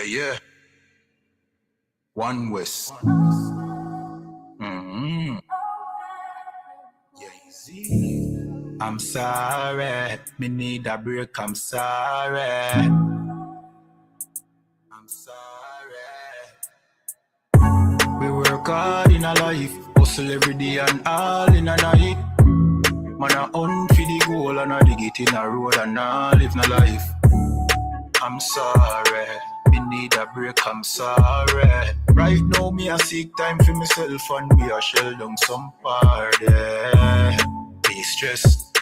Yeah. One West. Yeah, easy. I'm sorry. Me need a break. I'm sorry. I'm sorry. We work hard in a life, hustle every day and all in a night. Man a hunt for the goal and a dig it in a road and a live no life. I'm sorry, me need a break, I'm sorry. Right now me a seek time for myself and me a shell down some party. Be stressed,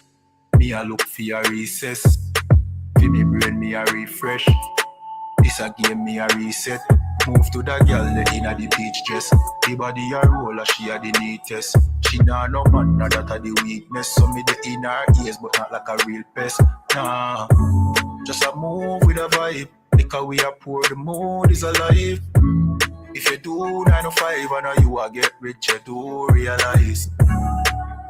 me a look for a recess. For me brain me a refresh. This a game me a reset. Move to the girl inna the beach dress. The body a roll and she a the neatest. She nah no man, nah that a the weakness. So me the in her ears but not like a real pest. Nah, just a move with a vibe. Because we a pour the mood is alive. If you do 9 to 5 and now you a get rich, you do realize.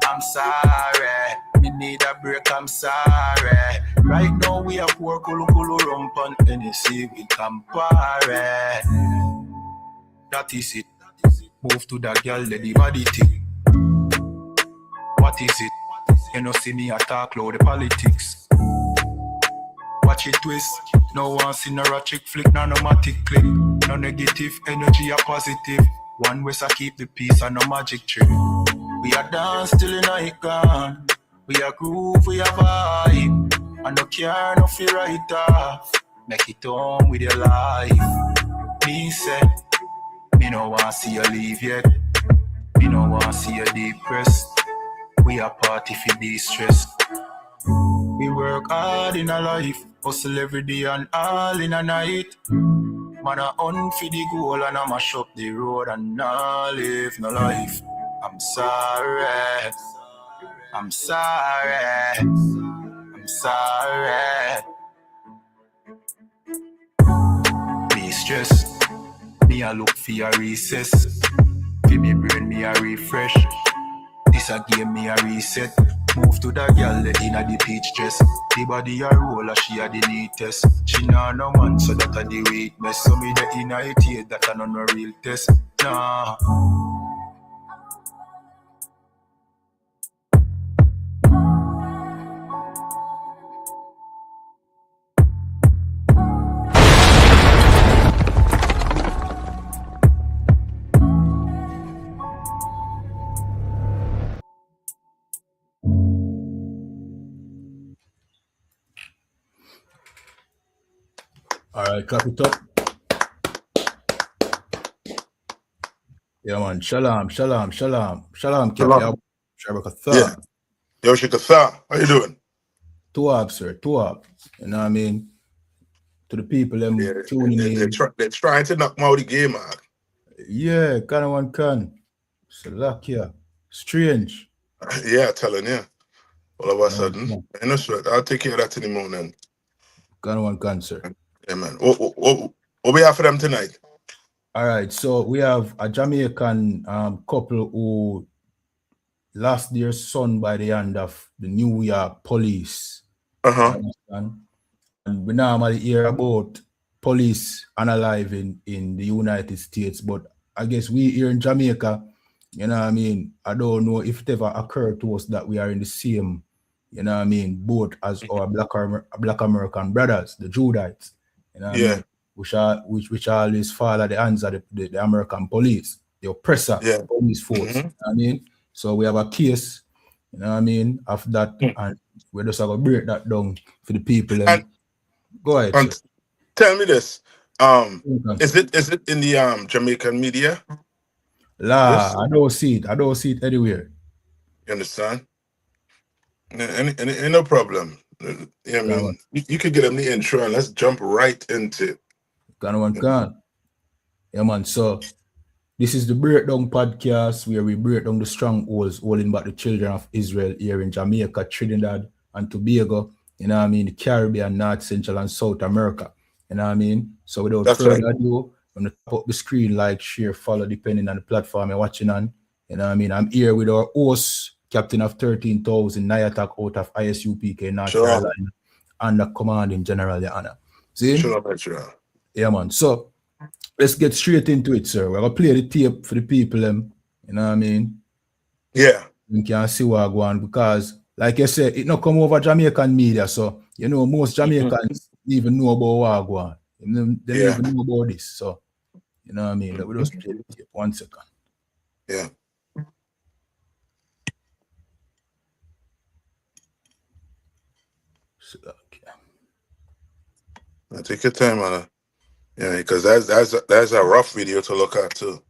I'm sorry, me need a break, I'm sorry. Right now we are poor kulu rump on NSC with Campari. That is it. Move to that girl, let the body tick. What is it? You know see me attack loud the politics. Watch it twist. No one see no ratchet flick, no matic click. No negative energy, a positive. One West I keep the peace and no magic trick. We are dance till the night gone. We are groove, we are vibe. And no care, no fear right off. Make it home with your life. Me say, me no want see you leave yet. Me no want see you depressed. We are party for de-stress. We work hard in a life. Hustle every day and all in a night. Man a hunt for the goal and I mash up the road and I live no life. I'm sorry. I'm sorry. I'm sorry. Me stressed. Me a look for a recess. For me brain me a refresh. This a game me a reset. Move to the girl inna the peach dress. The body a roll and she a the neatest. She nah no man so that a the weakness. So me the inna it here that a no real test. Nah. Alright, clap it up. Yeah, man. Shalom. Shalom. Captain. Yeah. Yo, Shikatha, how you doing? Two up, sir. Two up. You know what I mean? To the people, them tuning in. They're trying to knock me out of the game, man. Yeah, kind of one can. Salakia. Strange. Yeah, telling you. All of a sudden. You know, sweat. I'll take care of that in the morning. Kind of one can, sir. Yeah, man. What we have for them tonight? All right, so we have a Jamaican couple who lost their son by the hand of the New York police. And we normally hear about police Unalive in the United States, but I guess we here in Jamaica, you know what I mean? I don't know if it ever occurred to us that we are in the same, you know what I mean, boat as our Black American brothers, the Judites. You know what I mean? Which always fall at the hands of the American police, the oppressor police force. You know what I mean? So we have a case, you know what I mean, of that, and we're just going to break that down for the people. And go ahead. And tell me this. Is it in the Jamaican media? I don't see it. I don't see it anywhere. You understand? No problem. Yeah, I mean, you could get them the intro and let's jump right into it. Yeah, man. So this is the Breakdown Podcast where we break down the strongholds holding back the children of Israel here in Jamaica, Trinidad, and Tobago. You know what I mean? The Caribbean, North, Central, and South America. You know what I mean? So without further ado, I'm going to tap up the screen, like, share, follow, depending on the platform you're watching on. You know what I mean? I'm here with our host, Captain of 13,000, Niatak out of ISUPK, North Carolina, under commanding General Your Honor. See? Sure. Yeah, man. So let's get straight into it, sir. We're gonna play the tape for the people, you know what I mean? Yeah. You can see what I go on because, like I said, it not come over Jamaican media, so you know most Jamaicans even know about what I go on. They don't Yeah. even know about this. So you know what I mean? Let me just play the tape 1 second. Yeah. So, okay. Now take your time on it. Yeah, because that's a rough video to look at too.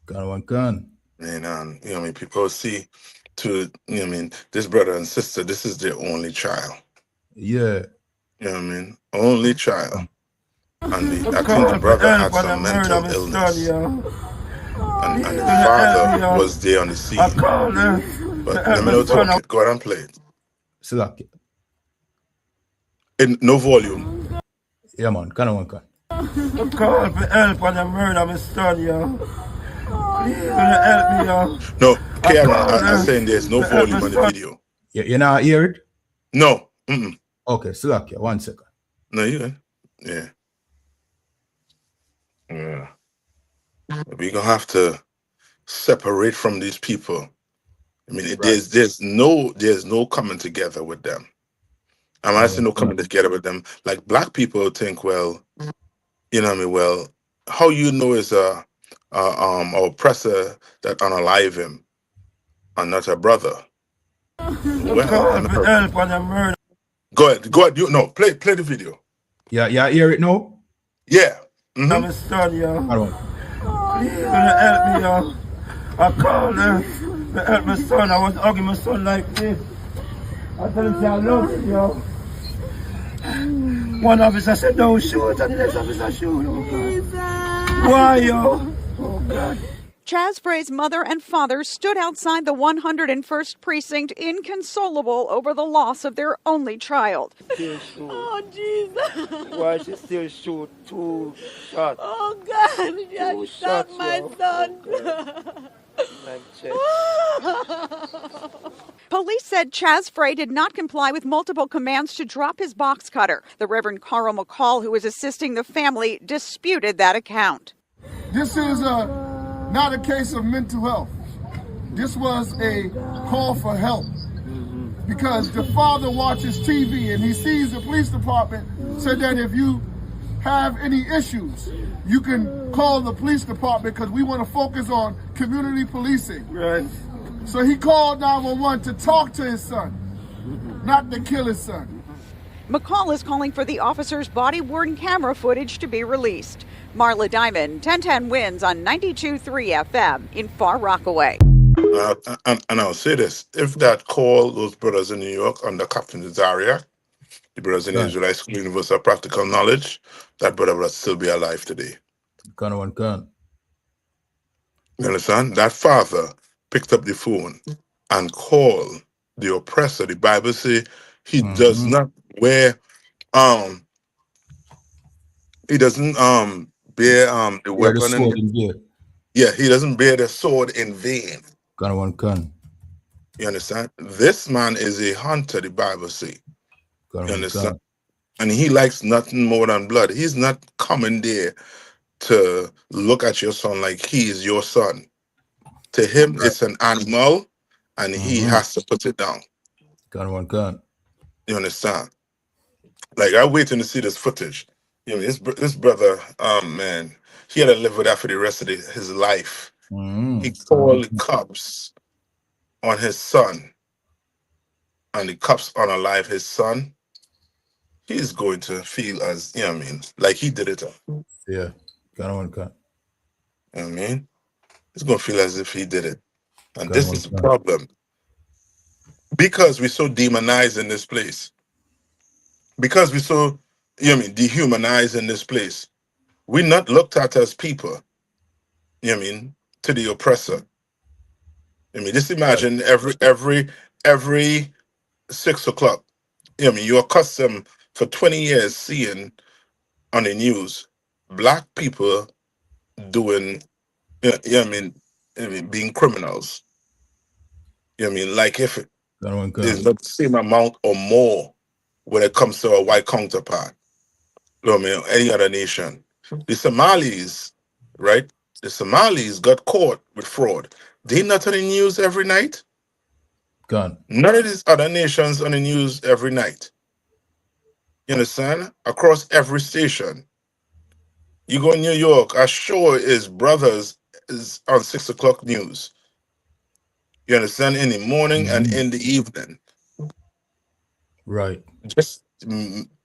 Can. And you know, I mean, people see to you know, I mean, this brother and sister, this is their only child. Yeah. You know what I mean? Only child. And I think the brother had some mental illness. And the father was there on the scene. But let me know talk it. Go ahead and play it. Select it. In no volume. Yeah, man. Can. I call for help on the murder my son, yo. Please help me, yo. No, Karen, I'm saying there's no volume on the video. You not hear it? No. Okay, select it. 1 second. No, you good. Yeah. Yeah. We're gonna have to separate from these people. I mean, there's no coming together with them. And when I say no coming together with them, like black people think, well, you know what I mean? Well, how you know is a oppressor that unalive him and not a brother. Well, go ahead. You no play the video. Yeah, hear it now? Yeah. I'm a son, yo. Please help me, yo. I called her to help my son. I was hugging my son like this. I told him, I love you, yo. One officer said, don't shoot, and the next officer shoot. Oh, God. Why, yo? Oh, God. Chaz Frey's mother and father stood outside the 101st Precinct inconsolable over the loss of their only child. Oh, Jesus. Why she still shoot 2 shots? Oh, God, you shot my son. Police said Chaz Frey did not comply with multiple commands to drop his box cutter. The Reverend Carl McCall, who was assisting the family, disputed that account. This is not a case of mental health. This was a call for help because the father watches TV and he sees the police department said that if you have any issues, you can call the police department because we want to focus on community policing. Right. So he called 911 to talk to his son, not to kill his son. McCall is calling for the officer's body-worn camera footage to be released. Marla Diamond, 1010 wins on 92.3 FM in Far Rockaway. And I'll say this. If that call those brothers in New York under Captain Zaria, the brothers in the Israelite School University of Practical Knowledge, that brother would still be alive today. Can. You understand? That father picked up the phone and called the oppressor. The Bible says he does not wear he doesn't bear the weapon in yeah, he doesn't bear the sword in vain. Can. You understand? This man is a hunter, the Bible says. You understand? And he likes nothing more than blood. He's not coming there to look at your son like he is your son. To him, it's an animal, and he has to put it down. Can. You understand? Like, I'm waiting to see this footage. You know, this brother, man, he had to live with that for the rest of his life. He called the cops on his son, and the cops unalive his son. He's going to feel as, you know what I mean, like he did it. Yeah. You know what I mean? He's going to feel as if he did it. And this is the problem. Because we're so demonized in this place. Because we're so, you know what I mean, dehumanized in this place. We're not looked at as people, you know what I mean, to the oppressor. I mean, just imagine every 6 o'clock, you know what I mean, you're accustomed for 20 years seeing on the news black people doing, you know what I mean, being criminals. You know what I mean? Like if there's the same amount or more when it comes to a white counterpart. You know what I mean? Any other nation. The Somalis, right? The Somalis got caught with fraud. They not on the news every night. Gone. None of these other nations on the news every night. You understand? Across every station. You go in New York, our show is Brothers is on 6 o'clock news. You understand? In the morning and in the evening. Right. Just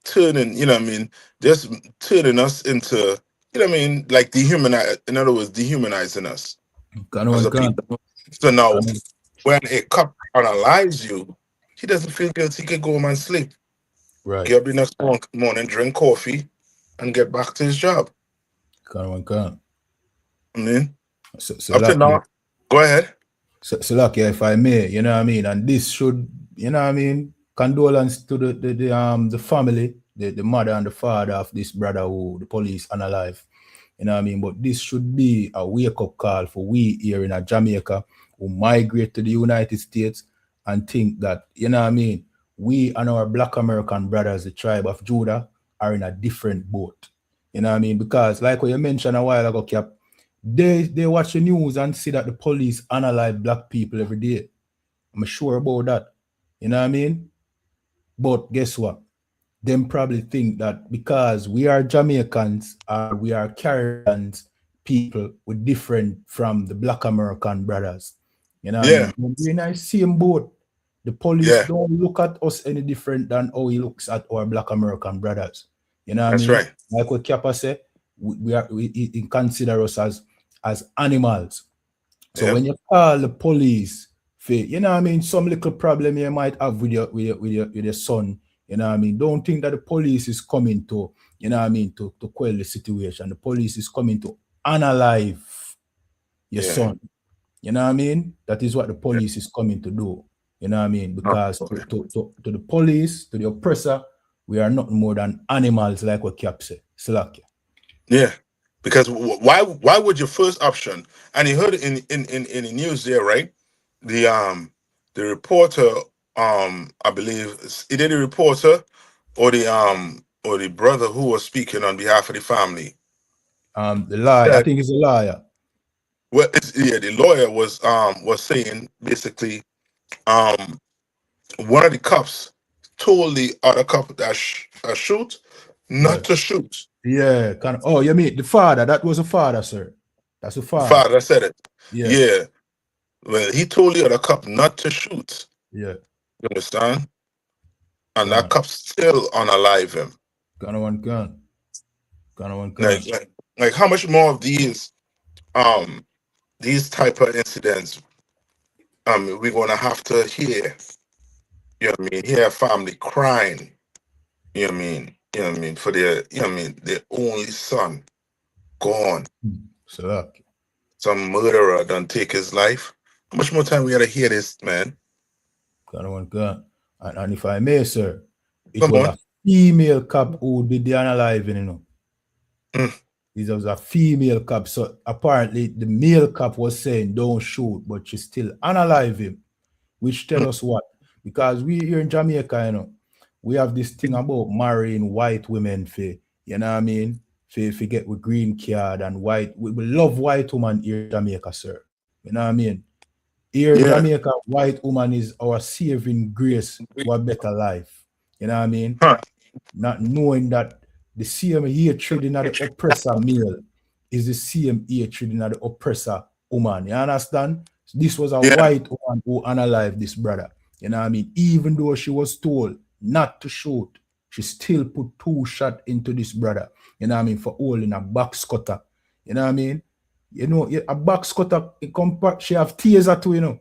turning, you know what I mean? Just turning us into, you know what I mean? Like in other words, dehumanizing us as a Gone. people. So now, when a cop analyzes you, he doesn't feel guilty. He can go home and sleep. Right. Get up the next morning, drink coffee, and get back to his job. Gone. I mean, So up to now, go ahead. So like, if I may, you know what I mean, and this should, you know what I mean, condolence to the family, the mother and the father of this brother who the police unalive. You know what I mean? But this should be a wake-up call for we here in Jamaica who migrate to the United States and think that, you know what I mean, we and our Black American brothers, the tribe of Judah, are in a different boat. You know what I mean? Because like what you mentioned a while ago, Cap, they watch the news and see that the police unalive black people every day. I'm sure about that. You know what I mean? But guess what? Them probably think that because we are Jamaicans or we are Caribbeans people, we're different from the Black American brothers. You know what I mean? We're in the same boat. The police don't look at us any different than how he looks at our Black American brothers. You know what I mean? Right. Like what Kappa said, we consider us as animals. So when you call the police, you know what I mean, some little problem you might have with your son, you know what I mean, don't think that the police is coming to, you know what I mean, to quell the situation. The police is coming to unalive your son. You know what I mean? That is what the police is coming to do. You know what I mean? Because to the police, to the oppressor, we are not more than animals, like what Cap said. Slack. Yeah. Because why would your first option, and you heard it in the news there, right? The reporter, I believe either the reporter or the brother who was speaking on behalf of the family. The lawyer, I think it's a lawyer. Well, the lawyer was saying basically, one of the cops told the other cop that shoot not to shoot. Yeah, oh, you mean the father? That was a father, sir. That's a father. The father said it. Yeah. Well, he told the other cop not to shoot. Yeah. You understand? And that cop still unalive him. Gun. Like how much more of these type of incidents we're gonna have to hear. You know what I mean? Hear a family crying. You know what I mean? You know what I mean? For their, you know what I mean, their only son gone. So some murderer done take his life. How much more time we gotta hear this, man? Gun. And if I may, sir, it was a female cop who did the unaliving, you know. It was a female cop. So apparently the male cop was saying don't shoot, but she still unalive him. Which tell us what? Because we here in Jamaica, you know, we have this thing about marrying white women for, you know what I mean? For get with green card and white. We love white woman here in Jamaica, sir. You know what I mean? Here in Jamaica, white woman is our saving grace for a better life. You know what I mean? Not knowing that the same hatred in the oppressor male is the same hatred in the oppressor woman. You understand? This was a white woman who unalived this brother. You know what I mean? Even though she was told not to shoot, she still put 2 shots into this brother. You know what I mean? For holding a box cutter. You know what I mean? You know, a box cutter, she have taser too, you know.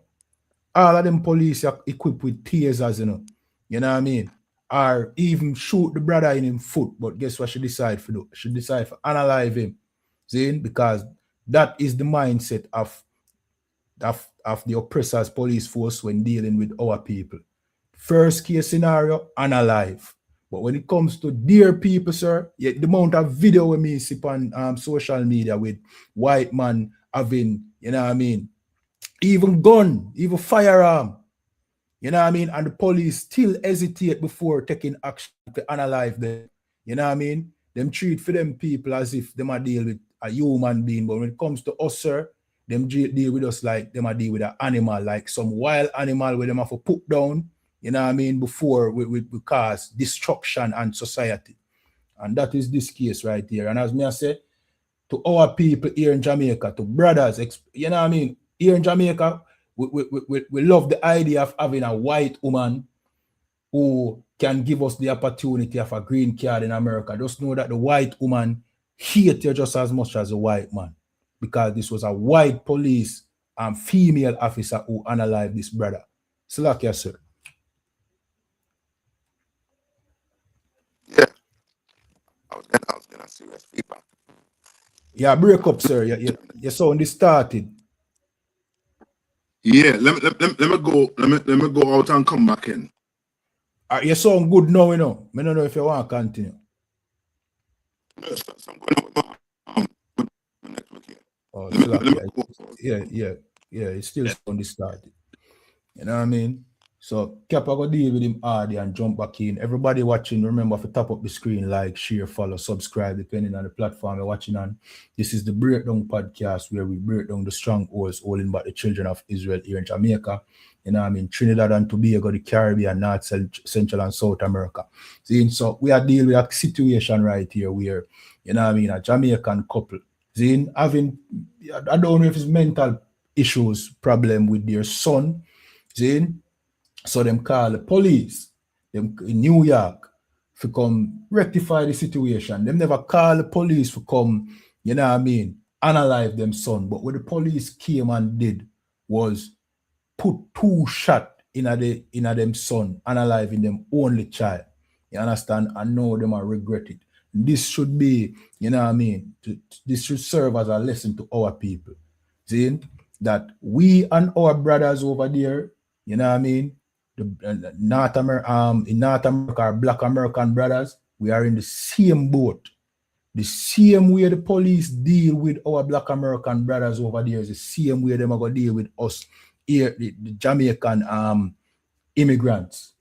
All of them police are equipped with tasers, you know. You know what I mean? Or even shoot the brother in his foot. But guess what she decide for do? She decide for unalive him. See? Because that is the mindset of the oppressors police force when dealing with our people. First case scenario, unalive. But when it comes to dear people, sir, the amount of video we me see on social media with white man having, you know what I mean, even gun, even firearm, you know what I mean, and the police still hesitate before taking action to unalive them. You know what I mean? them treat for them people as if them are deal with a human being. But when it comes to us, sir, them deal with us like them are deal with an animal, like some wild animal where them have to put down, you know what I mean, before we cause destruction and society. And that is this case right here. And as me I say, to our people here in Jamaica, to brothers, you know what I mean, here in Jamaica, we love the idea of having a white woman who can give us the opportunity of a green card in America. Just know that the white woman hates you just as much as the white man, because this was a white police and female officer who unalived this brother. Salakia, sir. Yeah. I was gonna see that feedback. Yeah, break up, sir. Your sound started. Yeah, let me go out and come back in. You sound good now, you know. I don't know if you want to continue. Oh, yeah, it's still on the start. You know what I mean? So Cap, I go deal with him hard and jump back in. Everybody watching, remember to tap up the screen, like, share, follow, subscribe, depending on the platform you're watching on. This is the Breakdown Podcast, where we break down the strongholds holding back the children of Israel here in Jamaica. You know what I mean? Trinidad and Tobago, the Caribbean, North, Central, and South America. See, so we are dealing with a situation right here where, you know what I mean, a Jamaican couple, see, having, I don't know if it's mental issues problem with their son, see, so them call the police, them in New York, to come rectify the situation. Them never call the police to come, you know what I mean, unalive them son. But what the police came and did was put 2 shots in them son, unaliving them only child. You understand? And now them are regret it. This should be, you know what I mean, this should serve as a lesson to our people. See, that we and our brothers over there, you know what I mean, in North America, our Black American brothers, we are in the same boat. The same way the police deal with our Black American brothers over there is the same way they're going to deal with us here, the Jamaican immigrants.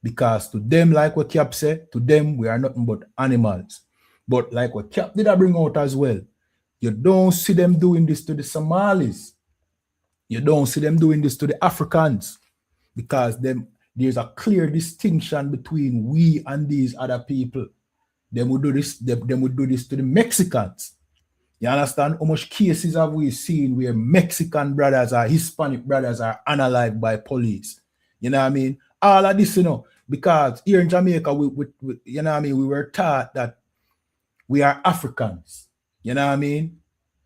Because to them, like what Cap said, to them, we are nothing but animals. But like what Cap did I bring out as well, you don't see them doing this to the Somalis. You don't see them doing this to the Africans. Because there's a clear distinction between we and these other people. Them would do this, them would do this to the Mexicans. You understand? How much cases have we seen where Mexican brothers or Hispanic brothers are unalived by police? You know what I mean? All of this, you know, because here in Jamaica, we you know what I mean, we were taught that we are Africans. You know what I mean?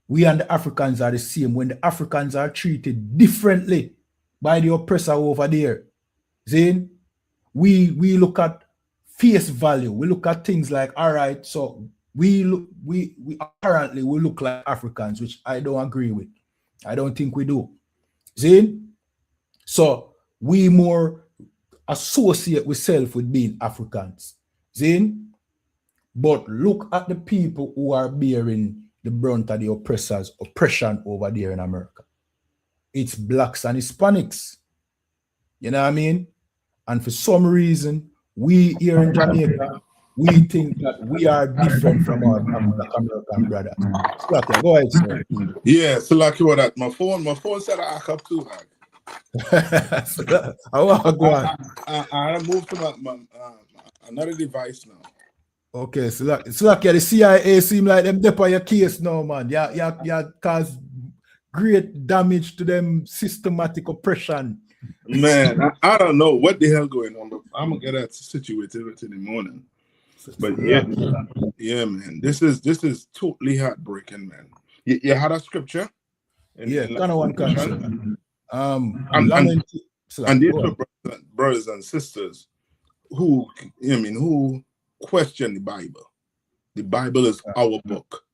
We and the Africans are the same when the Africans are treated differently by the oppressor over there. Then we look at face value. We look at things like, all right, so we apparently we look like Africans, which I don't agree with. I don't think we do. Then so we more associate ourselves with being Africans. Then but look at the people who are bearing the brunt of the oppression over there in America. It's blacks and Hispanics. You know what I mean? And for some reason, we here in Jamaica, we think that we are different from our Black American brothers. So, go ahead, sir. Yeah, so like what that. My phone said I hack up too, man. I want to go on. I moved to my another device now. Okay, so like the CIA seem like them dep on your case now, man. Yeah, cause great damage to them systematic oppression. Man, I don't know what the hell going on, but I'm gonna get that situated in the morning. But yeah, man, this is totally heartbreaking, man. You had a scripture? Kind of one concept. And these are brothers and sisters who question the Bible. The Bible is our book.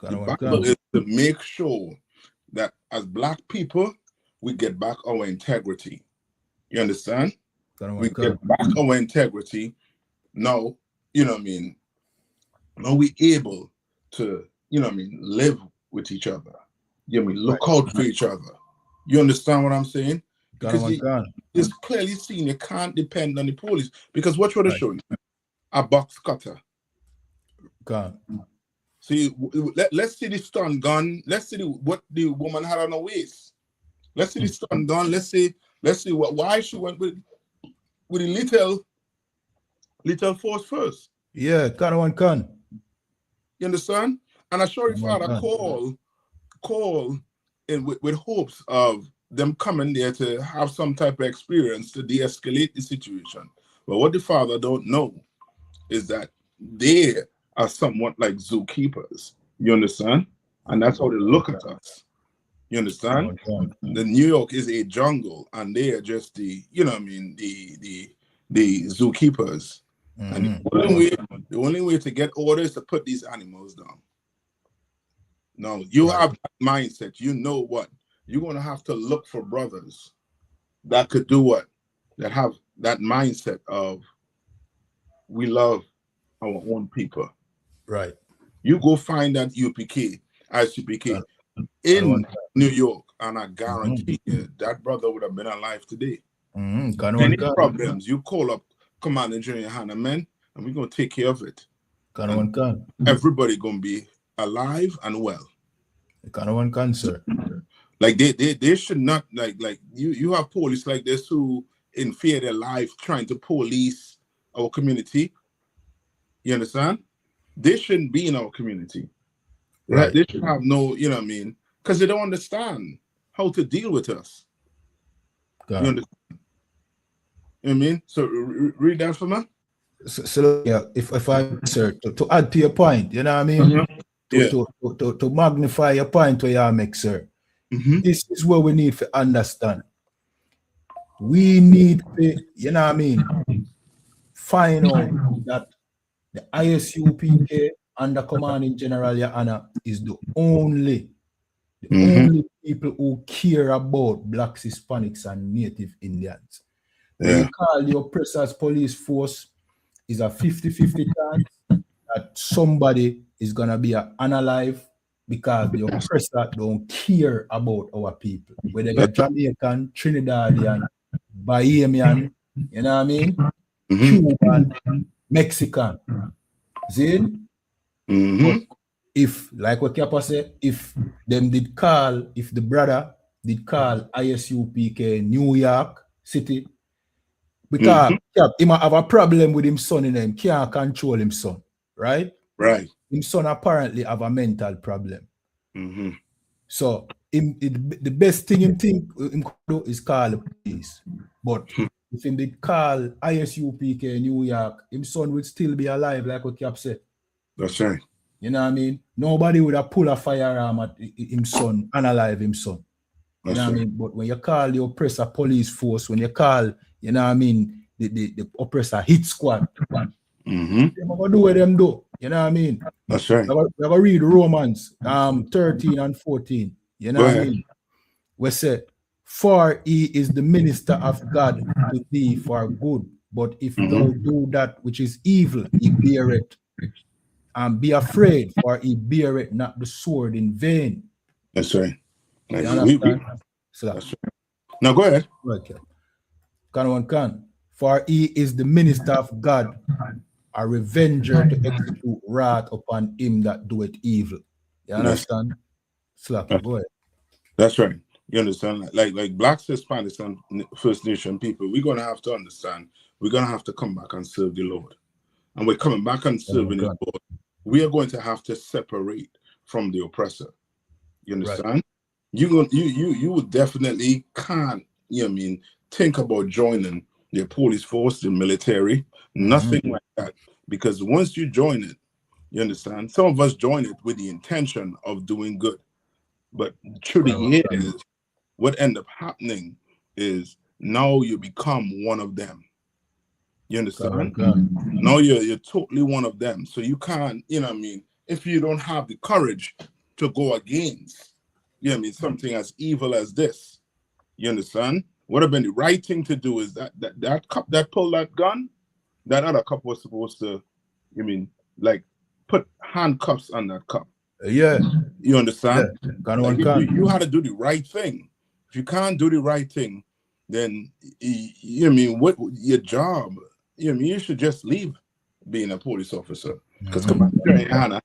The Bible is to make sure that as Black people, we get back our integrity. You understand? We get back our integrity. Now, you know what I mean? Now we able to, you know what I mean, live with each other. You know what I mean? Look out for each other. You understand what I'm saying? Because it's clearly seen you can't depend on the police. Because what would I show you? A box cutter. Can. See, let's see the stun gun. Let's see what the woman had on her waist. Let's see the stun gun. Let's see why she went with the little force first. Yeah, can. You understand? And I sure if I had a call in with hopes of them coming there to have some type of experience to de-escalate the situation. But what the father don't know is that they are somewhat like zookeepers. You understand? And that's how they look at us. You understand? The New York is a jungle, and they are just the zookeepers. And the only way to get orders is to put these animals down. No, you have that mindset. You know what? You're going to have to look for brothers that could do what? That have that mindset of we love our own people. Right. You go find that ICPK in New York, and I guarantee you that brother would have been alive today. Any problems, you call up Commander Junior Hanna, man, and we're going to take care of it. Everybody going to be alive and well. Sir. Like they should not like you have police like this who in fear their life trying to police our community. You understand? They shouldn't be in our community. Right? They should have no, you know what I mean? Because they don't understand how to deal with us. You understand? You know what I mean? So read that for me. So yeah, if I sir to add to your point, you know what I mean? To magnify your point where you make, sir. This is what we need to understand. We need to, you know what I mean, find out that the ISUPK under commanding General Your Honor is the only people who care about blacks, Hispanics, and Native Indians. When you call the oppressors police force, is a 50-50 chance that somebody is gonna be an Unalive because the oppressor don't care about our people. Whether you're Jamaican, Trinidadian, Bahamian, you know what I mean? Cuban, Mexican. See? But if, like what Kappa said, if the brother did call ISUPK New York City, because he might have a problem with him son in him, can't control him son, right? Right. Him son apparently have a mental problem. So the best thing him think him could do is call the police. But if him did call ISUPK New York, him son would still be alive, like what Cap said. That's right. You know what I mean? Nobody would have pulled a firearm at him son, Unalive him son. You know what I mean? But when you call the oppressor police force, when you call, you know what I mean, the oppressor hit squad, they're gonna do what them do. You know what I mean? That's right. We're gonna read Romans 13 and 14. You know what I mean? We say, for he is the minister of God to thee for good. But if thou do that which is evil, he bear it. And be afraid, for he bear it not the sword in vain. That's right. You understand? So that's right. Now go ahead. Okay. For he is the minister of God, a revenger to execute wrath upon him that doeth evil. You understand? Slack, go ahead. That's right. You understand? Like blacks, Hispanics, and First Nation people, we're gonna have to understand. We're gonna have to come back and serve the Lord, and we're coming back and serving the Lord. We are going to have to separate from the oppressor. You understand? Right. You would definitely can't, you know what I mean, think about joining the police force, the military, nothing like that. Because once you join it, you understand, some of us join it with the intention of doing good. But through the years, what end up happening is now you become one of them. You understand? Now you're totally one of them. So you can't, you know what I mean, if you don't have the courage to go against, you know what I mean, something as evil as this. You understand? What have been the right thing to do is that cop that pulled that gun, that other cop was supposed to, you mean, like put handcuffs on that cop. Yeah. You understand? Yeah. Like you had to do the right thing. If you can't do the right thing, then you know what I mean, what your job, you know what I mean, you should just leave. being a police officer. Because you have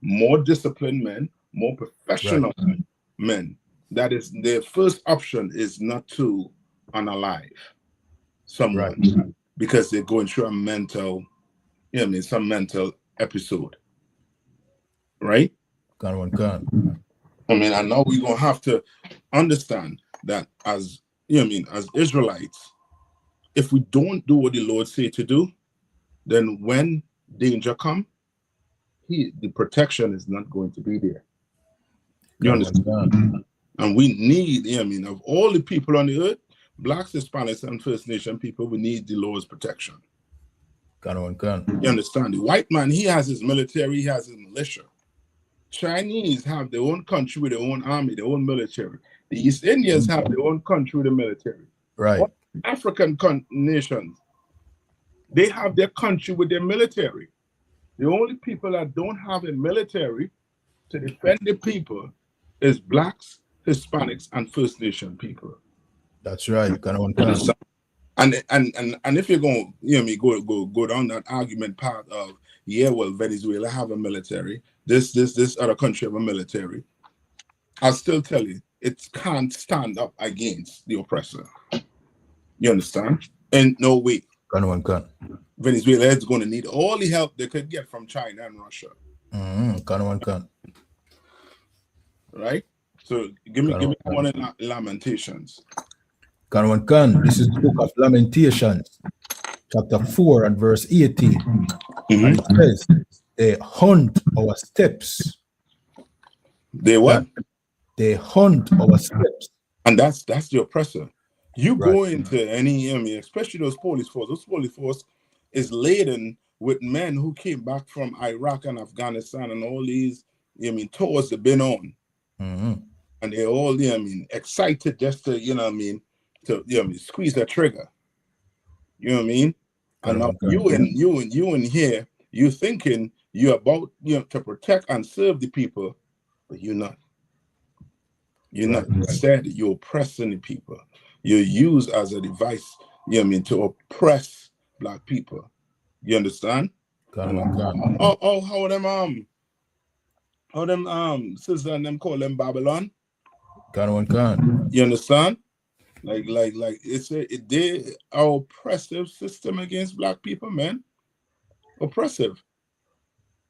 more disciplined men, more professional men. That is their first option is not to unalive someone because they're going through a mental, some mental episode. Right? I mean, and now we're gonna have to understand that as as Israelites, if we don't do what the Lord say to do, then when danger come, the protection is not going to be there. You understand? And we need, of all the people on the earth, Blacks, Hispanics, and First Nation people, we need the Lord's protection. You understand? The white man, he has his military, he has his militia. Chinese have their own country with their own army, their own military. The East Indians have their own country with a military. All African nations, they have their country with their military. The only people that don't have a military to defend the people is Blacks, Hispanics, and First Nation people. That's right. And if you're going, go down that argument path of, well, Venezuela have a military, this other country have a military, I'll still tell you, it can't stand up against the oppressor. You understand? And no way. Venezuela is going to need all the help they could get from China and Russia. Right? So give me one in Lamentations. This is the book of Lamentations, chapter 4 and verse 18. And it says, they hunt our steps. They what? They hunt our steps. And that's the oppressor. You go into any enemy, especially those police force. Those police force is laden with men who came back from Iraq and Afghanistan and all these, tours they've been on. And they're all, excited just to, to, squeeze that trigger. You know what I mean? And now you in here, you thinking you're about, to protect and serve the people, but you're not. You're not. Instead, you're oppressing the people. You're used as a device, to oppress Black people. You understand? How them sister and them call them Babylon? You understand? Like it's they are oppressive system against Black people, man. Oppressive.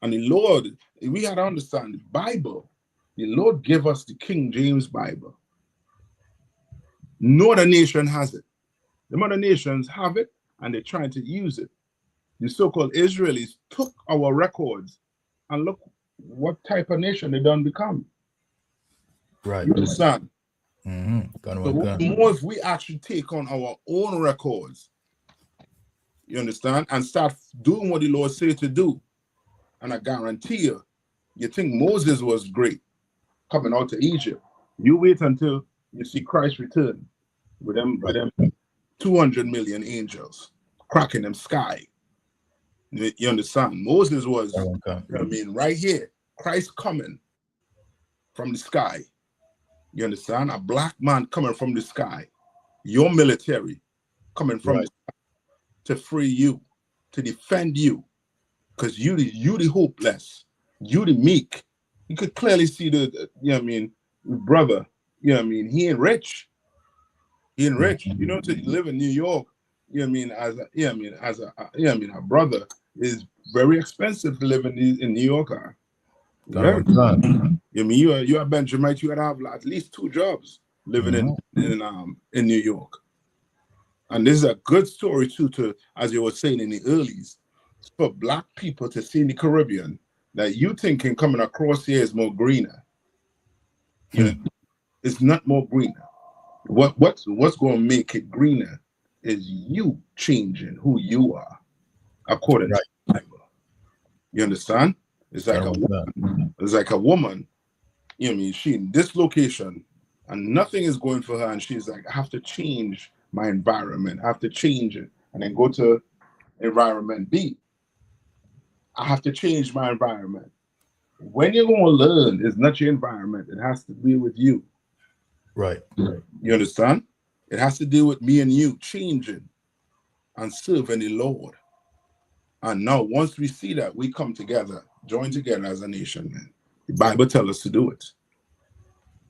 And the Lord, we had to understand the Bible. The Lord gave us the King James Bible. No other nation has it. The other nations have it, and they're trying to use it. The so-called Israelis took our records, and look what type of nation they done become. You understand? So what more if we actually take on our own records, you understand, and start doing what the Lord said to do. And I guarantee you think Moses was great coming out to Egypt. You wait until you see Christ return with them 200 million angels cracking them sky. You understand? Moses was, right here, Christ coming from the sky. You understand? A Black man coming from the sky. Your military coming from the sky to free you, to defend you. Because you the hopeless. You the meek. You could clearly see the, brother, he ain't rich. He ain't rich. To live in New York, as a brother is very expensive to live in New York. You are Benjamin, you gotta have at least 2 jobs living in New York. And this is a good story too, to, as you were saying in the earlys, for Black people to see in the Caribbean that you thinking coming across here is more greener. It's not more greener. What's going to make it greener is you changing who you are according to the Bible. You understand? It's like a woman. She in this location and nothing is going for her, and she's like, I have to change my environment. I have to change it, and then go to environment B. I have to change my environment. When you're going to learn, it's not your environment. It has to be with you. Right. You understand? It has to do with me and you changing and serving the Lord And now, once we see that, we come together, join together as a nation, man. The Bible tells us to do it.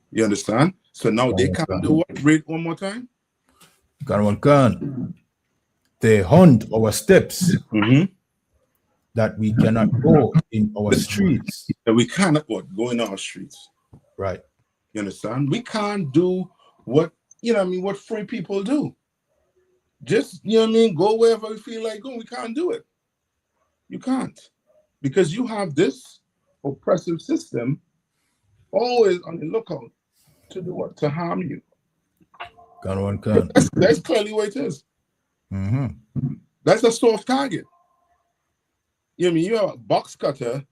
You understand? So now they can't do what? Read one more time. They hunt our steps that we cannot go in our streets. That we cannot go in our streets. Right. You understand? We can't do what, what free people do. Just, go wherever we feel like going. We can't do it. You can't. Because you have this oppressive system always on the lookout to do what? To harm you. That's clearly what it is. That's a soft target. You're a box cutter.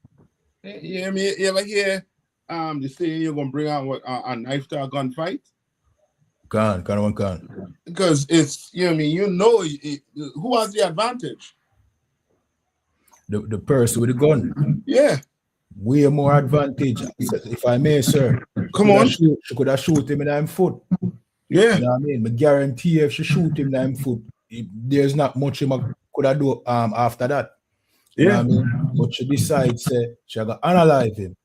You ever hear they say you're gonna bring out a knife to a gunfight? Because it's who has the advantage? The person with the gun. Yeah. Way more advantage, if I may, sir. Come on. She could have shoot him in the foot. Yeah. You know what I mean? I guarantee if she shoot him in the foot, there's not much he could have do after that. You know what I mean? But she decides she got unalive him.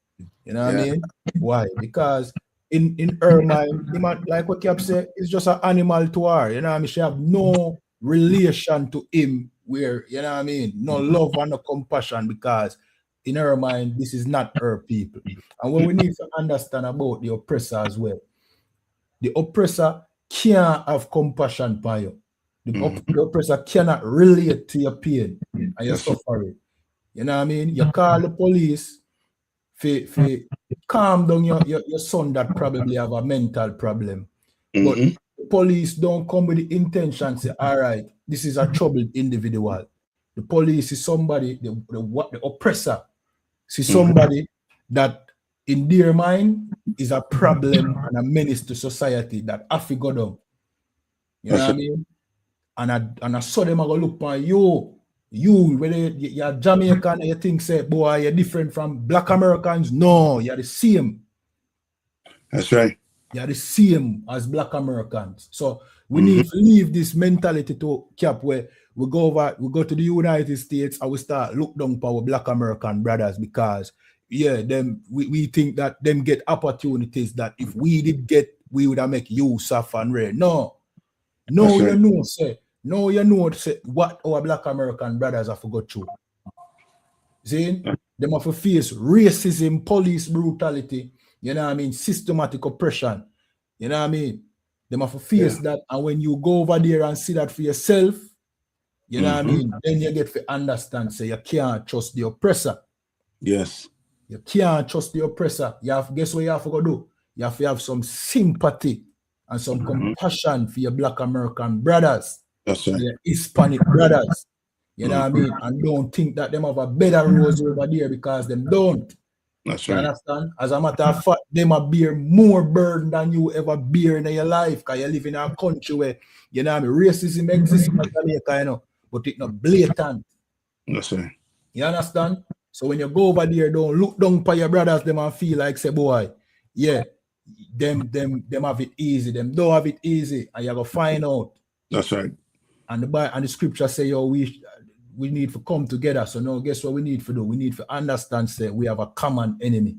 You know what I mean? Why? Because in her mind, like what Cap said, it's just an animal to her. You know what I mean? She have no relation to him where, you know what I mean? No love and no compassion, because in her mind, this is not her people. And what we need to understand about the oppressor as well, the oppressor can't have compassion for you. The oppressor cannot relate to your pain and your suffering. You know what I mean? You call the police for calm down your son that probably have a mental problem. But the police don't come with the intention to say, all right, this is a troubled individual. The police is somebody, the oppressor, see somebody that in their mind is a problem and a menace to society that have to go down. You know what I mean? And I saw them, I go look on you, whether you're Jamaican, you think, say, boy, you're different from Black Americans. No, you're the same. That's right. You're the same as Black Americans. So we need to leave this mentality to Cap where we go to the United States and we start look down for our Black American brothers, because we think that them get opportunities that if we did get, we would have make you suffer and rare. No, say what our Black American brothers have to go through. See, them have to face racism, police brutality, you know what I mean, systematic oppression, you know what I mean. Them have to face that, and when you go over there and see that for yourself, you know what I mean, then you get to understand, say you can't trust the oppressor. Yes. You can't trust the oppressor. Guess what you have to go do? You have to have some sympathy and some compassion for your Black American brothers. That's right. Your Hispanic brothers. You know what I mean? And don't think that them have a better rose over there, because them don't. That's you right. Understand? As a matter of fact, them a bear more burden than you ever bear in your life, because you live in a country where, you know what I mean, racism exists in Jamaica, you know, but it's not blatant. That's right. You understand? So when you go over there, don't look down for your brothers, them and feel like, say, boy, yeah, them have it easy, them don't have it easy, and you go find out. That's right. And the scripture say, yo, we need to come together. So now, guess what we need to do? We need to understand, say, we have a common enemy.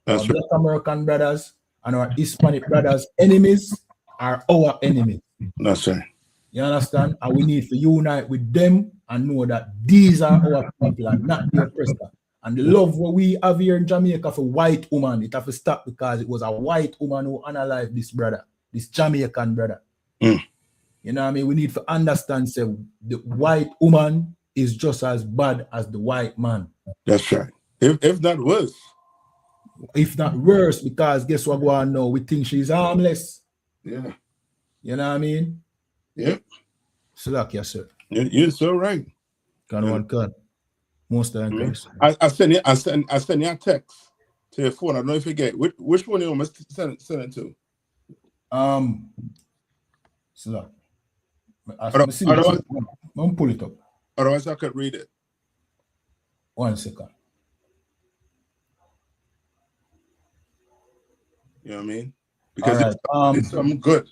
That's our right. Black American brothers and our Hispanic brothers' enemies are our enemies. That's right. You understand? And we need to unite with them and know that these are our people and not the oppressor. And the love what we have here in Jamaica for white woman, it have to stop, because it was a white woman who unalived this brother, this Jamaican brother. You know what I mean? We need to understand, say, the white woman is just as bad as the white man. That's right. If not worse. If not worse, because guess what going on now? We think she's harmless. Yeah. You know what I mean? Yep. Yes, sir. You're so right. Most of them. I send you a text to your phone. I don't know if you get which one you want to send it to. I'm pull it up. Otherwise, I could read it. 1 second. You know what I mean? Because it's something good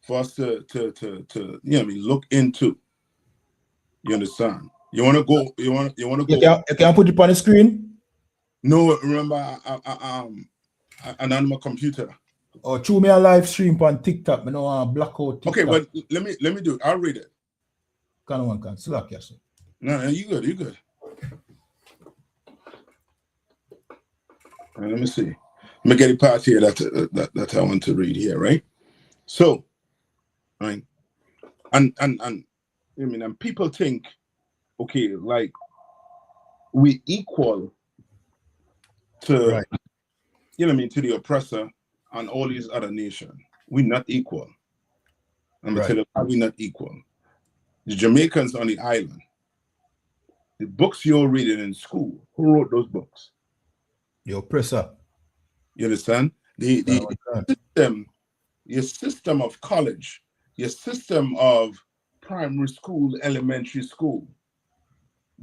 for us to you know what I mean, look into. You understand? You want to go? You want to go? You can put it on the screen. No, remember, I'm on my computer. Or through me a live stream on TikTok. I know black out TikTok. Okay, well, let me do it. I'll read it. Can slack yourself. No, you good. You good. Right, let me see. Let me get a part here that I want to read here, right? So, right, and I mean, and people think, okay, like we equal to, right. you know what I mean, to the oppressor and all these other nations. We're not equal. I'm gonna tell you why we're not equal. The Jamaicans on the island, the books you're reading in school, who wrote those books? The oppressor. You understand? The system, your system of college, your system of primary school, elementary school.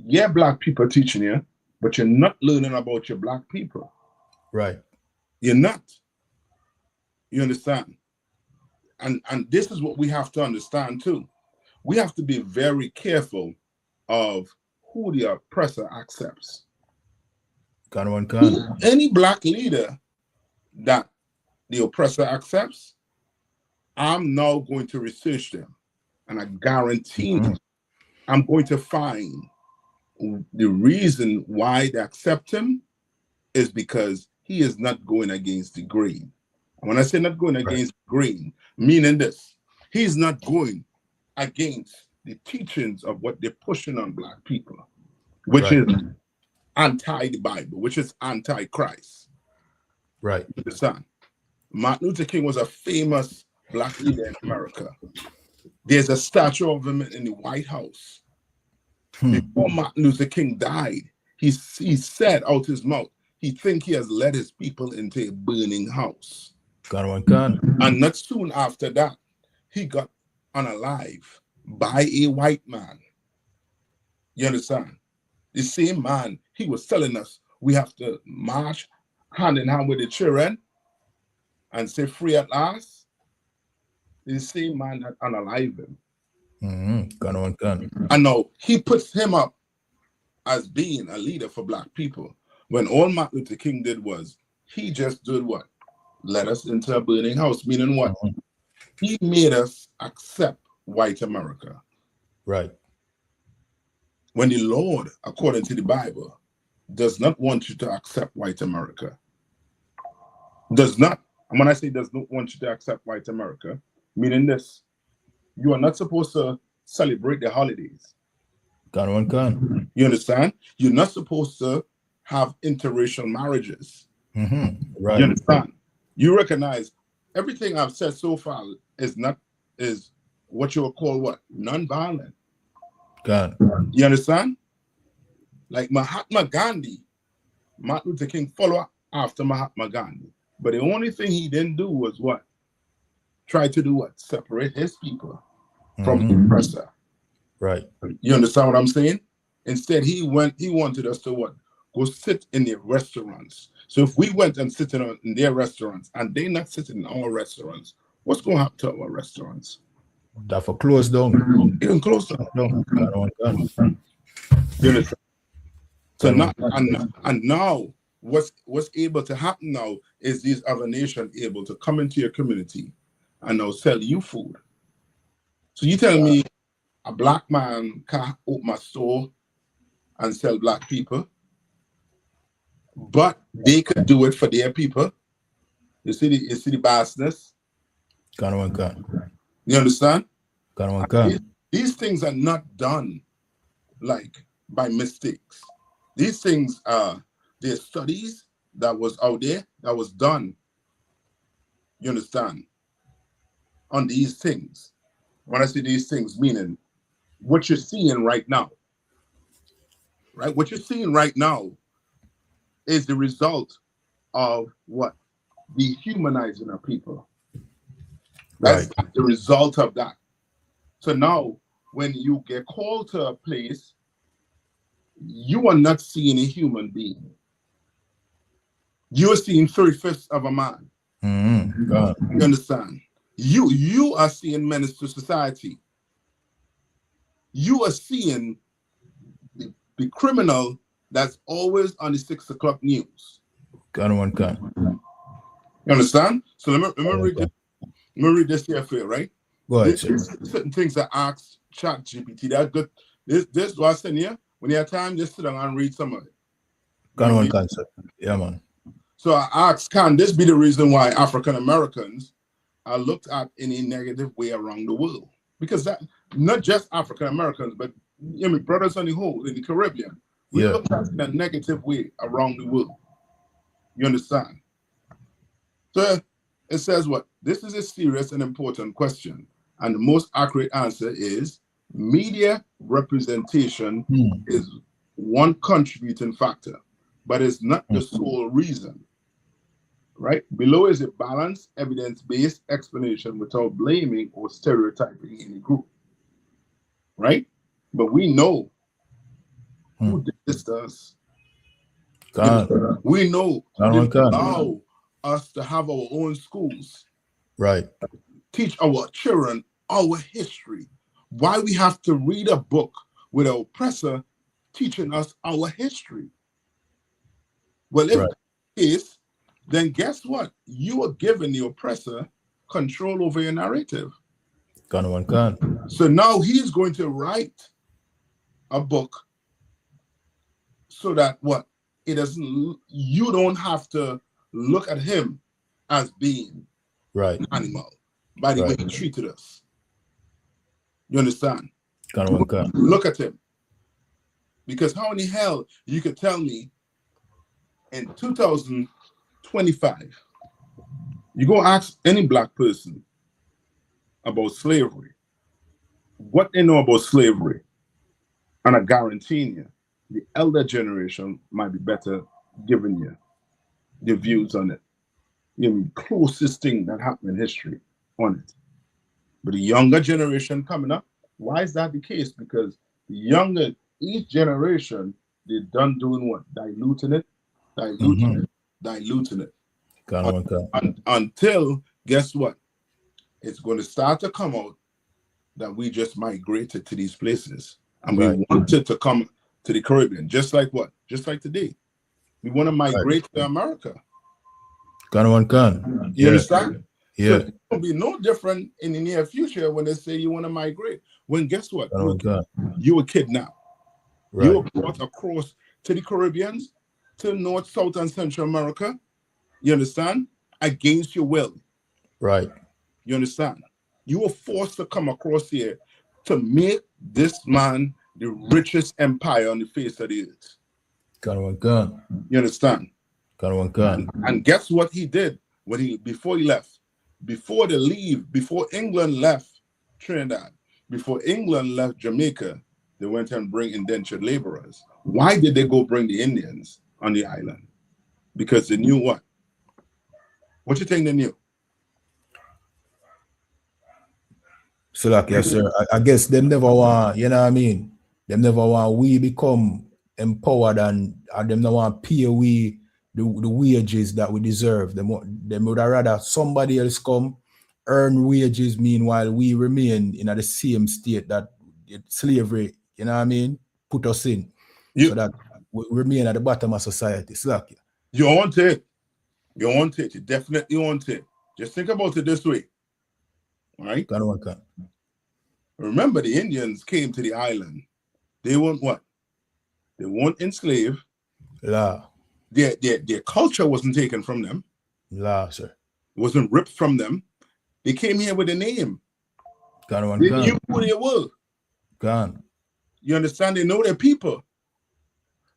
Yeah, black people teaching you, but you're not learning about your black people. Right. You're not. You understand? And this is what we have to understand too. We have to be very careful of who the oppressor accepts. Any black leader that the oppressor accepts, I'm now going to research them. And I guarantee you, I'm going to find the reason why they accept him is because he is not going against the grain. And when I say not going against the grain, meaning this, he's not going against the teachings of what they're pushing on black people, which is anti the Bible, which is anti-Christ. Right. You understand? Martin Luther King was a famous black leader in America. There's a statue of him in the White House. Before Martin Luther King died, he said out his mouth, he think he has led his people into a burning house. And not soon after that, he got unalive by a white man. You understand? The same man, he was telling us we have to march hand in hand with the children and say free at last. The same man that unalive him. And now he puts him up as being a leader for black people, when all Martin Luther King did was he just did what? Led us into a burning house, meaning what? He made us accept white America. Right. When the Lord, according to the Bible, does not want you to accept white America. Does not. And when I say does not want you to accept white America, meaning this, you are not supposed to celebrate the holidays. You understand? You're not supposed to have interracial marriages. Right. You understand? You recognize everything I've said so far is what you would call what? Non-violent. You understand? Like Mahatma Gandhi, Martin Luther King followed after Mahatma Gandhi. But the only thing he didn't do was what? Try to do what? Separate his people from the oppressor. Right. You understand what I'm saying? Instead, he wanted us to what? Go sit in their restaurants. So if we went and sit in their restaurants and they're not sitting in our restaurants, what's going to happen to our restaurants? That for close down. Even close down. You understand? So now, and now what's able to happen now is these other nations able to come into your community and now sell you food. So you tell me a black man can't open a store and sell black people, but they could do it for their people. You see the vastness? You understand? These things are not done like by mistakes. These things are their studies that was out there that was done. You understand? On these things. When I say these things, meaning what you're seeing right now. Right? What you're seeing right now is the result of what? Dehumanizing our people. That's the result of that. So now, when you get called to a place, you are not seeing a human being. You are seeing 3/5 of a man. You understand? You are seeing menace to society. You are seeing the criminal that's always on the 6 o'clock news. You understand? So let me read this here for you, right? Go ahead, There's certain things that ask Chat GPT. That good. This what I said here. When you have time, just sit down and read some of it. Yeah, man. So I asked, can this be the reason why African Americans are looked at in a negative way around the world? Because that not just African Americans, but brothers on the whole in the Caribbean, we look at in a negative way around the world. You understand? So it says what? This is a serious and important question. And the most accurate answer is media representation is one contributing factor, but it's not the sole reason. Right? Below is a balanced, evidence-based explanation without blaming or stereotyping any group. Right? But we know who did this to us. We know who didn't allow us to have our own schools. Right. Teach our children our history. Why we have to read a book with an oppressor teaching us our history. Well, if that is, then guess what? You are giving the oppressor control over your narrative. So now he's going to write a book so that what? It doesn't, you don't have to look at him as being an animal by the way he treated us. You understand? Look at him. Because how in the hell you could tell me in 2025, you go ask any black person about slavery, what they know about slavery, and I guarantee you, the elder generation might be better giving you their views on it. The closest thing that happened in history on it. But the younger generation coming up, why is that the case? Because the younger, each generation, they're done doing what? Diluting it. Until, guess what? It's going to start to come out that we just migrated to these places. And we wanted to come to the Caribbean, just like what? Just like today. We want to migrate to America. You understand? Yeah. So it will be no different in the near future when they say you want to migrate. When guess what? You were kidnapped. You were brought across to the Caribbeans, to North, South, and Central America. You understand? Against your will. Right. You understand? You were forced to come across here to make this man the richest empire on the face of the earth. You understand? And guess what he did when before he left? Before England left Trinidad, before England left Jamaica, they went and bring indentured laborers. Why did they go bring the Indians on the island? Because they knew what? What you think they knew? So like, yes, sir. I guess them never want, you know what I mean? Them never want we become empowered and them never want pay we the wages that we deserve. Them would rather somebody else come earn wages, meanwhile we remain in the same state that slavery, you know what I mean, put us in. So that we remain at the bottom of society. So like, you want it. You want it. You definitely want it. Just think about it this way. All right? Remember, the Indians came to the island. They weren't what? They weren't enslaved. Their culture wasn't taken from them. Sir. It wasn't ripped from them. They came here with a name. They knew who they were. You understand? They know their people.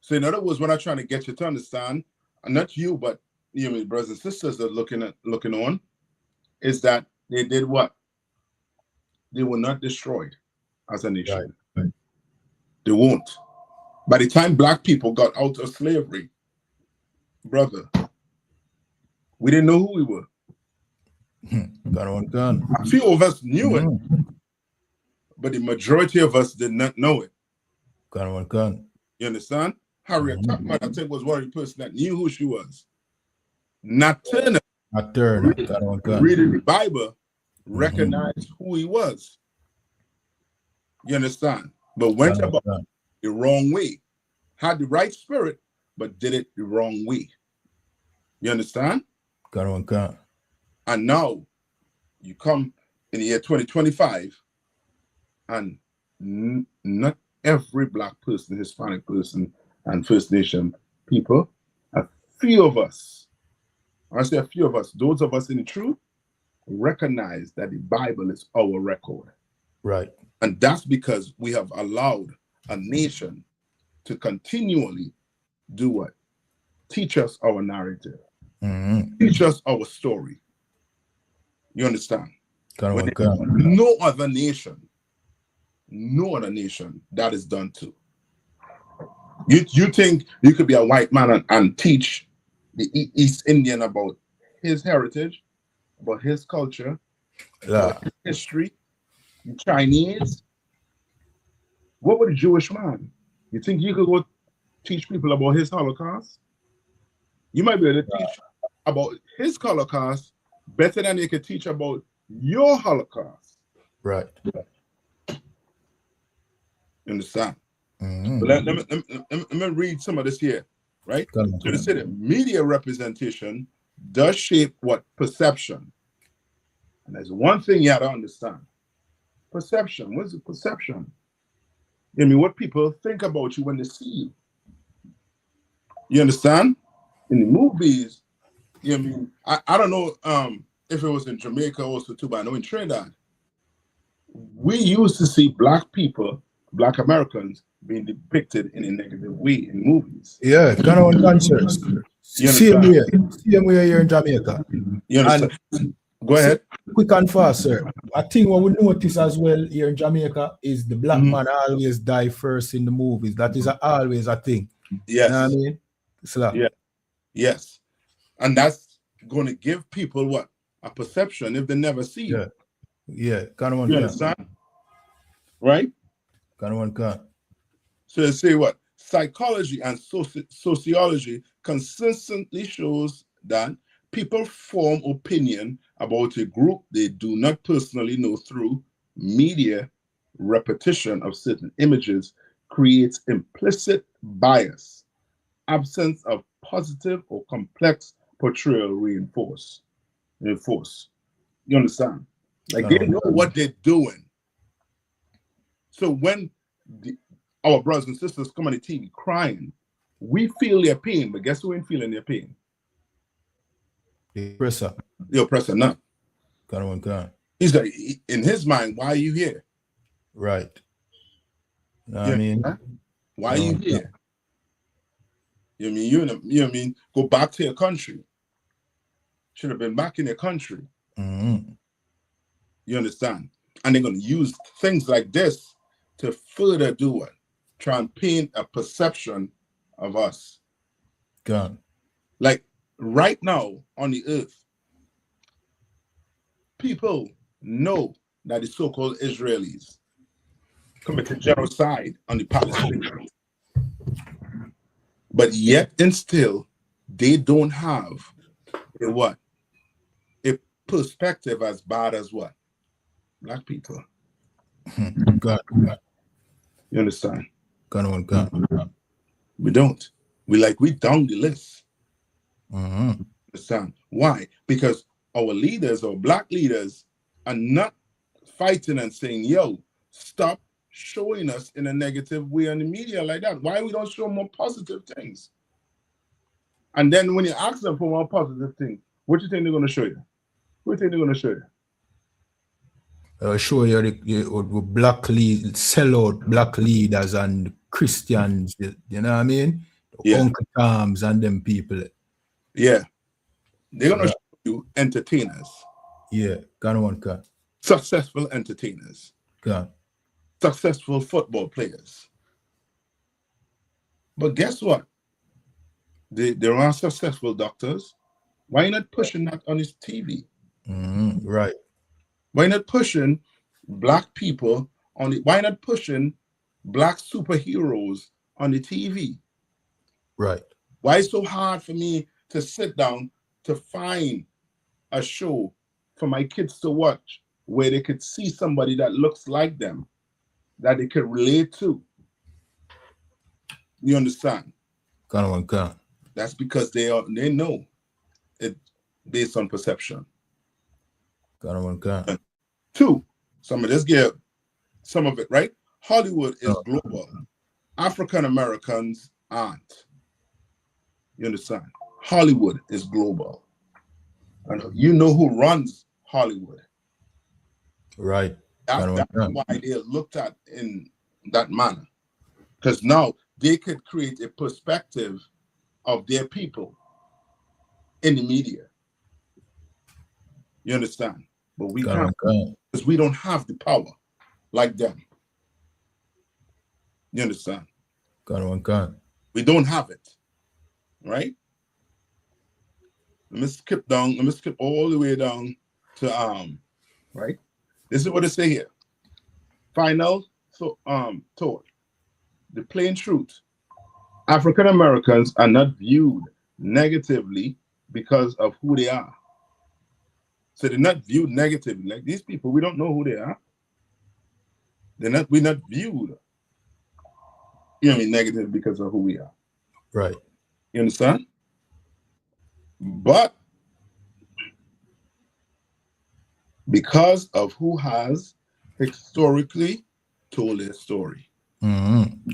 So in other words, what I'm trying to get you to understand, and not you, but you know, brothers and sisters that are looking on, is that they did what? They were not destroyed as a nation. They won't. By the time black people got out of slavery, brother, we didn't know who we were. A few of us knew it, but the majority of us did not know it. You understand? Harriet Tubman, I think, was one of the person that knew who she was. Nat Turner, reading the Bible, recognized who he was. You understand? But went about the wrong way. had the right spirit, but did it the wrong way. You understand? And now you come in the year 2025, and not every Black person, Hispanic person, and First Nation people, a few of us, I say a few of us, those of us in the truth, recognize that the Bible is our record. Right. And that's because we have allowed a nation to continually do what? Teach us our narrative. Teach us our story. You understand? No other nation that is done to. You think you could be a white man and teach the East Indian about his heritage, about his culture, about his history, the Chinese? What about a Jewish man? You think you could go teach people about his Holocaust? You might be able to teach about his Holocaust better than you could teach about your Holocaust. Right. You understand? Let me read some of this here, right? So they say that media representation does shape what? Perception. And there's one thing you have to understand. Perception. What is the perception? I mean, what people think about you when they see you. You understand? In the movies, you know what I mean? I don't know if it was in Jamaica also too, but I know in Trinidad, we used to see Black people, Black Americans, being depicted in a negative way in movies. Yeah, kind of on concerts. Same way here in Jamaica. You understand? Go ahead. Quick and fast, sir. I think what we notice as well here in Jamaica is the Black man always die first in the movies. That is always a thing. Yes. You know what I mean? Yeah. Yes. And that's going to give people what? A perception if they never see you. Yeah. Kind of one. You understand? Right? Kind of one. So they say what? Psychology and sociology consistently shows that people form opinion about a group they do not personally know through media. Repetition of certain images creates implicit bias. Absence of positive or complex portrayal reinforce. You understand? Like they know what they're doing. So when our brothers and sisters come on the TV crying, we feel their pain, but guess who ain't feeling their pain? The oppressor. The oppressor, not. He's like, in his mind, why are you here? Right. I mean, why are you here? You know what I mean? Go back to your country. Should have been back in your country. You understand? And they're going to use things like this to further do what? Try and paint a perception of us. Like right now on the earth, people know that the so-called Israelis committed genocide on the Palestinians. But yet and still, they don't have a perspective as bad as what? Black people. You understand? We don't. We down the list. Understand? Why? Because our leaders, our Black leaders, are not fighting and saying, yo, stop showing us in a negative way on the media like that. Why we don't show more positive things? And then when you ask them for more positive things, what do you think they're going to show you? What do you think they're going to show you? Show you the Black sellout Black leaders and Christians, you know what I mean? Uncle Toms and them people. Yeah. They're going to show you entertainers. Yeah, successful entertainers. Successful football players. But guess what? There are successful doctors. Why not pushing that on his TV? Right. Why not pushing Black people on it? Why not pushing Black superheroes on the TV? Right. Why is it so hard for me to sit down to find a show for my kids to watch where they could see somebody that looks like them, that they could relate to? You understand? Can. That's because they know it based on perception. Can. Two, some of this get some of it right. Hollywood is global. African Americans aren't. You understand? Hollywood is global. And you know who runs Hollywood. Right. That's why they looked at in that manner. Because now they could create a perspective of their people in the media. You understand? But we can't, because we don't have the power like them. You understand? We don't have it. Right? Let me skip all the way down to right? This is what they say here. Final thought. The plain truth. African Americans are not viewed negatively because of who they are. So they're not viewed negatively. Like these people, we don't know who they are. We're not viewed, negative because of who we are. Right. You understand? But because of who has historically told their story. Mm-hmm.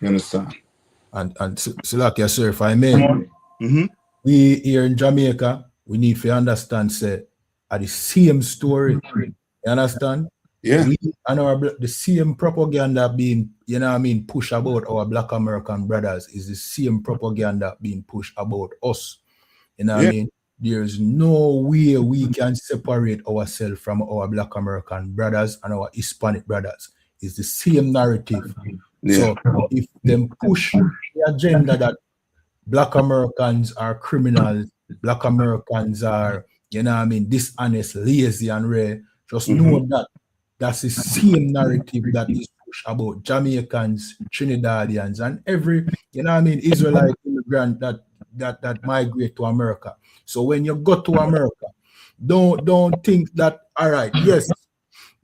You understand? And so like you, sir, if I may, we here in Jamaica, we need to understand, say, are the same story. You understand? Yeah. We and the same propaganda being, pushed about our Black American brothers is the same propaganda being pushed about us. You know what I mean? There's no way we can separate ourselves from our Black American brothers and our Hispanic brothers. It's the same narrative. So if them push the agenda that Black Americans are criminals, Black Americans are, dishonest, lazy, and rare, just know that that's the same narrative that is pushed about Jamaicans, Trinidadians, and every, Israelite immigrant that migrate to America. So when you go to America, don't think that, all right, yes,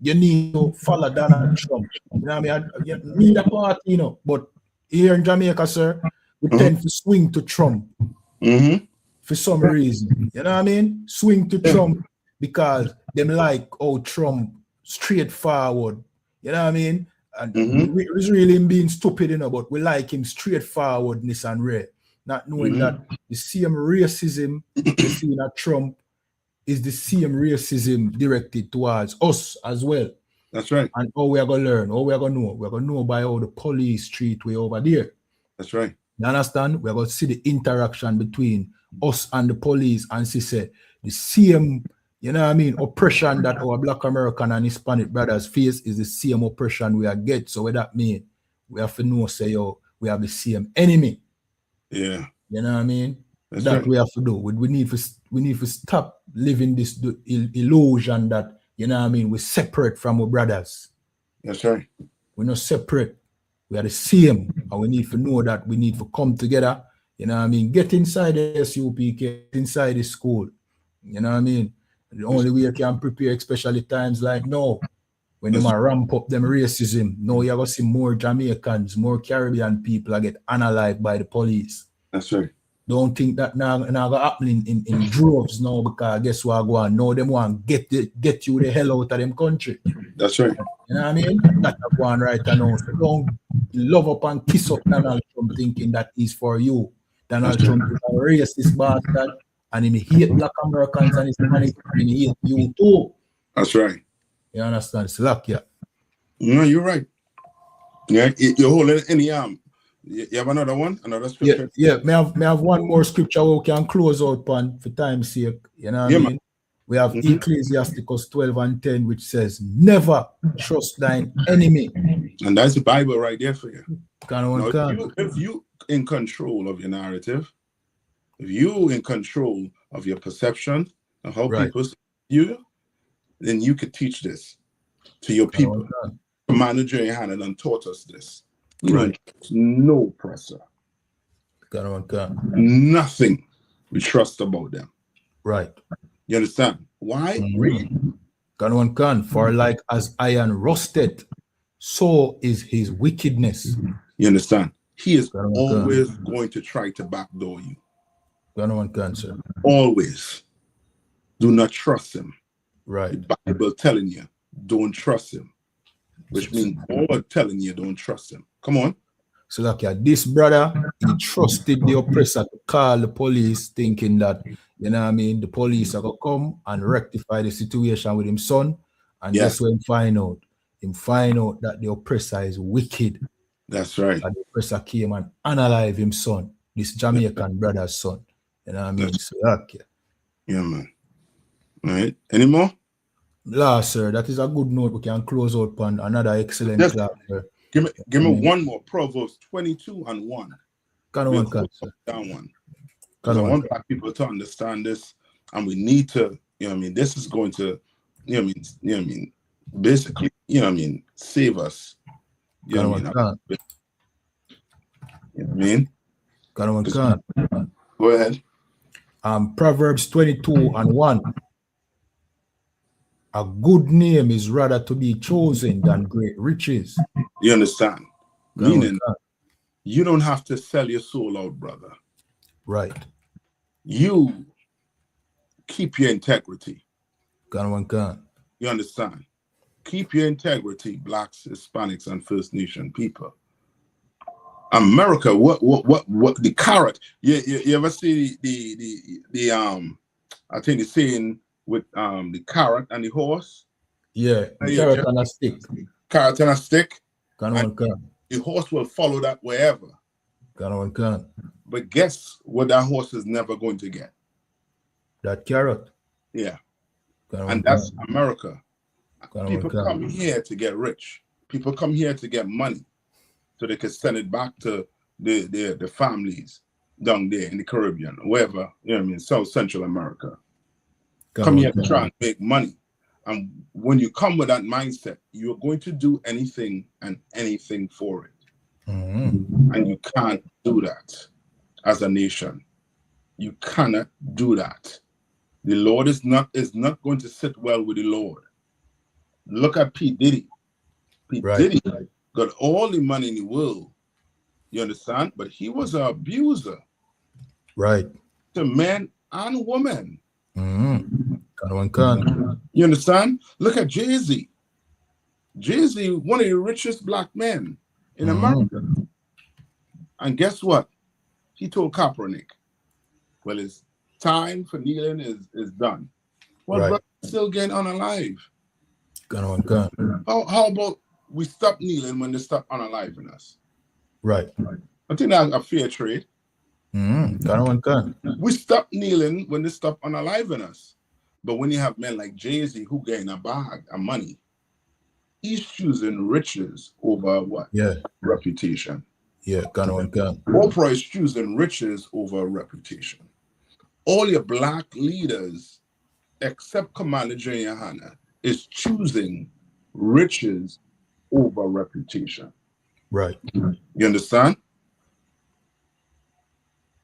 you need to follow Donald Trump. You know what I mean? You need a party, but here in Jamaica, sir, we tend to swing to Trump for some reason. You know what I mean? Swing to Trump because them like, Trump straightforward. You know what I mean? And it's really him being stupid, but we like him straightforwardness and rare. Not knowing that the same racism we see in Trump is the same racism directed towards us as well. That's right. And how we are going to learn, how we are going to know. We're going to know by how the police treat way over there. That's right. You understand? We're going to see the interaction between us and the police and see, say, the same, oppression that our Black American and Hispanic brothers face is the same oppression we are get. So what that mean? We have to know, say, we have the same enemy. Yeah. You know what I mean? That's that right. we have to do. We need to stop living this illusion that, we're separate from our brothers. That's right. We're not separate. We are the same. And we need to know that we need to come together. You know what I mean? Get inside the SUP, get inside the school. You know what I mean? The only way you can prepare, especially times like now, when they ramp up them racism, now you're going to see more Jamaicans, more Caribbean people that get unalive by the police. That's right. Don't think that now going to happen in droves now, because guess what go on? Now them want get you the hell out of them country. That's right. You know what I mean? That's go on right now. So don't love up and kiss up Donald Trump thinking that he's for you. Donald Trump is a racist bastard, and he hate Black Americans and Hispanic, and he hate you too. That's right. You understand? Slack, yeah. No, you're right. Yeah, you're holding any arm. You have another one? Another scripture? Yeah. May have one more scripture we can close out on for time's sake. You know what I mean? We have Ecclesiasticus 12:10, which says, never trust thine enemy. And that's the Bible right there for you. If you in control of your narrative, if you in control of your perception of how people see you, then you could teach this to your people. Commander J. Hannon taught us this. No oppressor. Nothing we trust about them. Right. You understand? Why? For like as iron rusted, so is his wickedness. You understand? he is always going to try to backdoor you. Sir. Always. Do not trust him. Right. The Bible telling you, don't trust him. Which means God telling you, don't trust him. Come on. So like this brother, he trusted the oppressor to call the police, thinking that, you know what I mean, the police are going to come and rectify the situation with his son. And guess what him find out? Him find out that the oppressor is wicked. That's right. And the oppressor came and unalive him son, this Jamaican brother's son. You know what I mean? So okay. Yeah, man. All right. Any more? Last, sir, that is a good note. We can close out on another excellent class, sir. Give me one more. Proverbs 22:1. Down one. Because I want black people to understand this, and we need to, you know what I mean, this is going to, you know what I mean, basically, you know what I mean, save us. You know what I mean? Go ahead. Proverbs 22:1. A good name is rather to be chosen than great riches. You understand? Meaning, you don't have to sell your soul out, brother. Right. You keep your integrity. You understand? Keep your integrity, blacks, Hispanics, and First Nation people. America, what the carrot? You ever see the I think the saying with the carrot and the horse? Yeah, carrot and a stick. Carrot and a stick. The horse will follow that wherever. But guess what that horse is never going to get? That carrot. Yeah. And that's America. People come here to get rich. People come here to get money so they can send it back to the families down there in the Caribbean, wherever, you know what I mean, South Central America. Come here to try and make money. And when you come with that mindset, you're going to do anything and anything for it. And you can't do that as a nation. You cannot do that. The Lord is not going to sit well with the Lord. Look at P. Diddy. P. Diddy got all the money in the world. You understand? But he was an abuser. Right. To men and women. You understand? Look at Jay-Z. Jay-Z, one of the richest black men in America. And guess what? He told Kaepernick, well, his time for kneeling is done. Well, brother, still getting unalive. How about we stop kneeling when they stop unaliving us? Right. I think that's a fair trade. We stop kneeling when they stop unaliving us. But when you have men like Jay-Z who getting a bag of money, he's choosing riches over what? Yeah. Reputation. Yeah, Oprah is choosing riches over reputation. All your black leaders, except Commander Junior Hanna, is choosing riches over reputation. Right. You understand?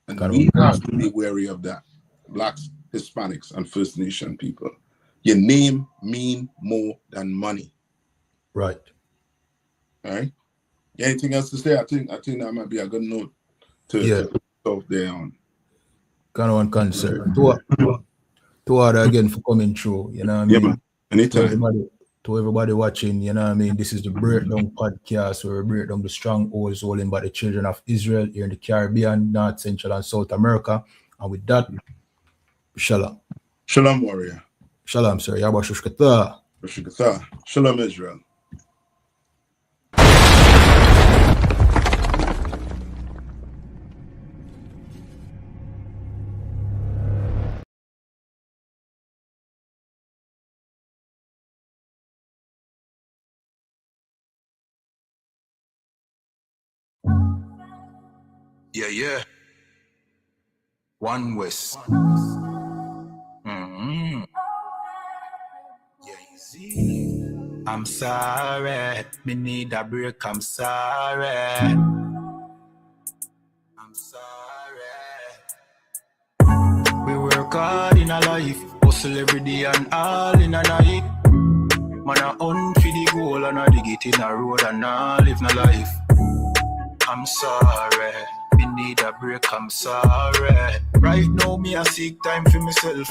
And we have to be wary of that. Blacks, Hispanics, and First Nation people. Your name mean more than money. Right. All right. Anything else to say? I think that might be a good note to stop there on. Concern. To order again for coming through. You know what I mean? Man. Anytime. To everybody watching, you know what I mean? This is the Breakdown Podcast where we break down the strongholds holding by the children of Israel here in the Caribbean, North, Central, and South America. And with that, Shalom. Shalom, warrior. Shalom, sir. Yabashushkata. Shalom, Israel. Yeah. One West. I'm sorry, me need a break, I'm sorry. We work hard in a life, hustle every day and all in a night. Man a hunt for the goal and a dig it in a road and a live no life. I'm sorry. Me need a break, I'm sorry. Right now, me I seek time for myself.